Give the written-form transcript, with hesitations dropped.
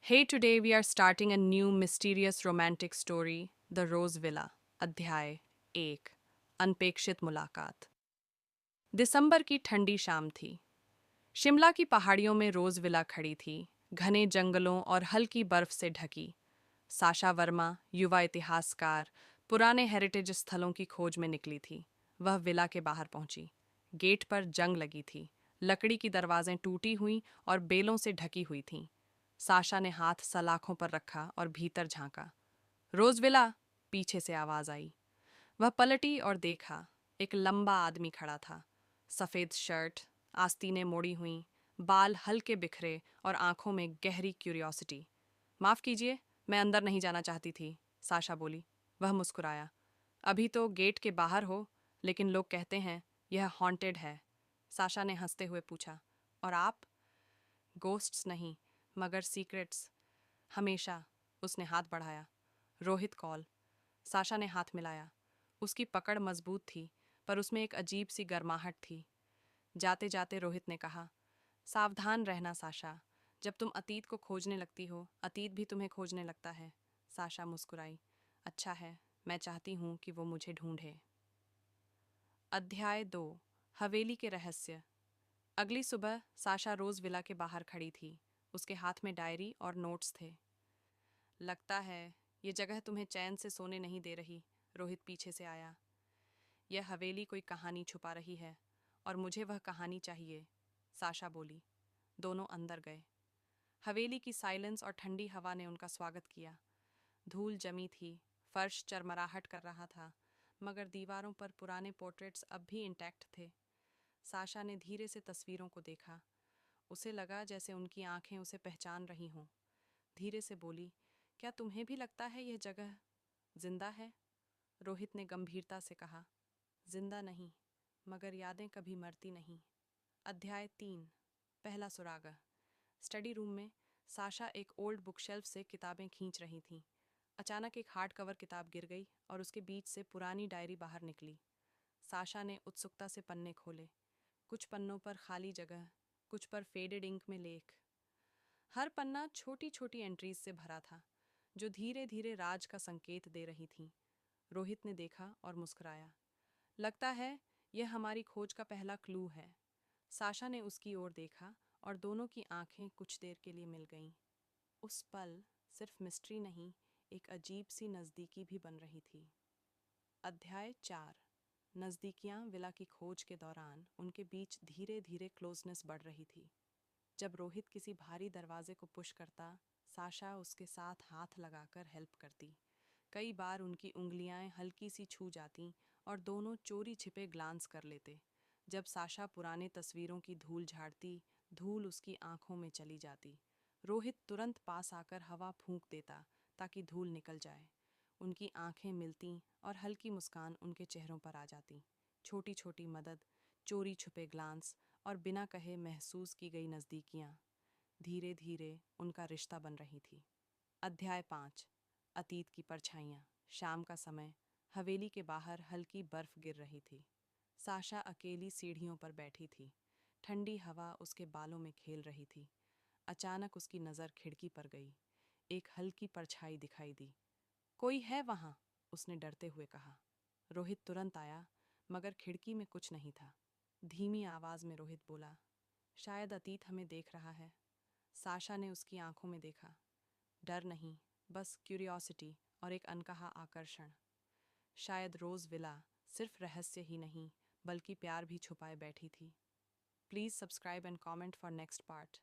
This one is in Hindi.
Hey, today we are starting a new mysterious romantic story, The Rose Villa, अध्याय 1 अनपेक्षित मुलाकात। दिसंबर की ठंडी शाम थी। शिमला की पहाड़ियों में रोज विला खड़ी थी, घने जंगलों और हल्की बर्फ से ढकी। साशा वर्मा, युवा इतिहासकार, पुराने हेरिटेज स्थलों की खोज में निकली थी। वह विला के बाहर पहुंची। गेट पर जंग लगी थी, लकड़ी की दरवाजें टूटी हुई और बेलों से ढकी हुई थीं। साशा ने हाथ सलाखों पर रखा और भीतर झांका। रोज विला, पीछे से आवाज आई। वह पलटी और देखा। एक लंबा आदमी खड़ा था। सफेद शर्ट, आस्तीनें मोड़ी हुई, बाल हल्के बिखरे और आंखों में गहरी क्यूरियोसिटी। माफ कीजिए, मैं अंदर नहीं जाना चाहती थी, साशा बोली। वह मुस्कुराया। अभी तो गेट के बाहर हो, लेकिन लोग कहते हैं यह हॉन्टेड है। साशा ने हंसते हुए पूछा, और आप? गोस्ट्स नहीं, मगर सीक्रेट्स। हमेशा। उसने हाथ बढ़ाया। रोहित कॉल। साशा ने हाथ मिलाया। उसकी पकड़ मजबूत थी, पर उसमें एक अजीब सी गर्माहट थी। जाते जाते रोहित ने कहा, सावधान रहना साशा। जब तुम अतीत को खोजने लगती हो, अतीत भी तुम्हें खोजने लगता है। साशा मुस्कुराई। अच्छा है, मैं चाहती हूँ कि वो मुझे ढूंढे। अध्याय 2 हवेली के रहस्य। अगली सुबह साशा रोज विला के बाहर खड़ी थी। उसके हाथ में डायरी और नोट्स थे। लगता है ये जगह तुम्हें चैन से सोने नहीं दे रही, रोहित पीछे से आया। यह हवेली कोई कहानी छुपा रही है, और मुझे वह कहानी चाहिए, साशा बोली। दोनों अंदर गए। हवेली की साइलेंस और ठंडी हवा ने उनका स्वागत किया। धूल जमी थी, फर्श चरमराहट कर रहा था, मगर दीवारों पर पुराने पोर्ट्रेट्स अब भी इंटैक्ट थे। साशा ने धीरे से तस्वीरों को देखा। उसे लगा जैसे उनकी आंखें उसे पहचान रही हों। धीरे से बोली, क्या तुम्हें भी लगता है यह जगह जिंदा है? रोहित ने गंभीरता से कहा, जिंदा नहीं, मगर यादें कभी मरती नहीं। अध्याय 3 पहला सुराग। स्टडी रूम में साशा एक ओल्ड बुकशेल्फ से किताबें खींच रही थीं। अचानक एक हार्ड कवर किताब गिर गई और उसके बीच से पुरानी डायरी बाहर निकली। साशा ने उत्सुकता से पन्ने खोले। कुछ पन्नों पर खाली जगह, कुछ पर फेडेड इंक में लेख। हर पन्ना छोटी छोटी एंट्रीज से भरा था, जो धीरे धीरे राज का संकेत दे रही थीं। रोहित ने देखा और मुस्कुराया। लगता है यह हमारी खोज का पहला क्लू है। साशा ने उसकी ओर देखा और दोनों की आंखें कुछ देर के लिए मिल गईं। उस पल सिर्फ मिस्ट्री नहीं, एक अजीब सी नज़दीकी भी बन रही थी। अध्याय 4 नज़दीकियां। विला की खोज के दौरान उनके बीच धीरे धीरे क्लोजनेस बढ़ रही थी। जब रोहित किसी भारी दरवाजे को पुश करता, साशा उसके साथ हाथ लगाकर हेल्प करती। कई बार उनकी उंगलियां हल्की सी छू जातीं और दोनों चोरी छिपे ग्लांस कर लेते। जब साशा पुराने तस्वीरों की धूल झाड़ती, धूल उसकी आंखों में चली जाती। रोहित तुरंत पास आकर हवा फूंक देता ताकि धूल निकल जाए। उनकी आंखें मिलतीं और हल्की मुस्कान उनके चेहरों पर आ जाती। छोटी छोटी मदद, चोरी छुपे ग्लांस और बिना कहे महसूस की गई नज़दीकियां। धीरे धीरे उनका रिश्ता बन रही थी। अध्याय 5 अतीत की परछाइयाँ। शाम का समय। हवेली के बाहर हल्की बर्फ गिर रही थी। साशा अकेली सीढ़ियों पर बैठी थी। ठंडी हवा उसके बालों में खेल रही थी। अचानक उसकी नज़र खिड़की पर गई। एक हल्की परछाई दिखाई दी। कोई है वहाँ? उसने डरते हुए कहा। रोहित तुरंत आया, मगर खिड़की में कुछ नहीं था। धीमी आवाज़ में रोहित बोला, शायद अतीत हमें देख रहा है। साशा ने उसकी आंखों में देखा। डर नहीं, बस क्यूरियोसिटी और एक अनकहा आकर्षण। शायद रोज विला सिर्फ रहस्य ही नहीं, बल्कि प्यार भी छुपाए बैठी थी। Please subscribe and comment for next part.